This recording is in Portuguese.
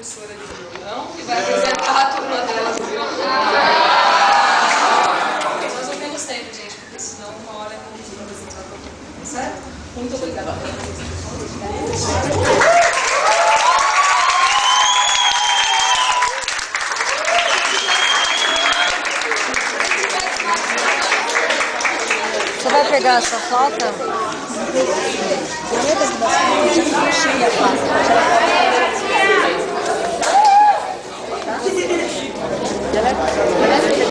professora de violão, que vai apresentar a turma dela de violão. Nós não temos tempo, gente, porque senão uma hora não tem apresentar a turma, certo? Muito obrigada pela presença. Você vai pegar a sua flauta? Eu lembro que você já puxei a flauta.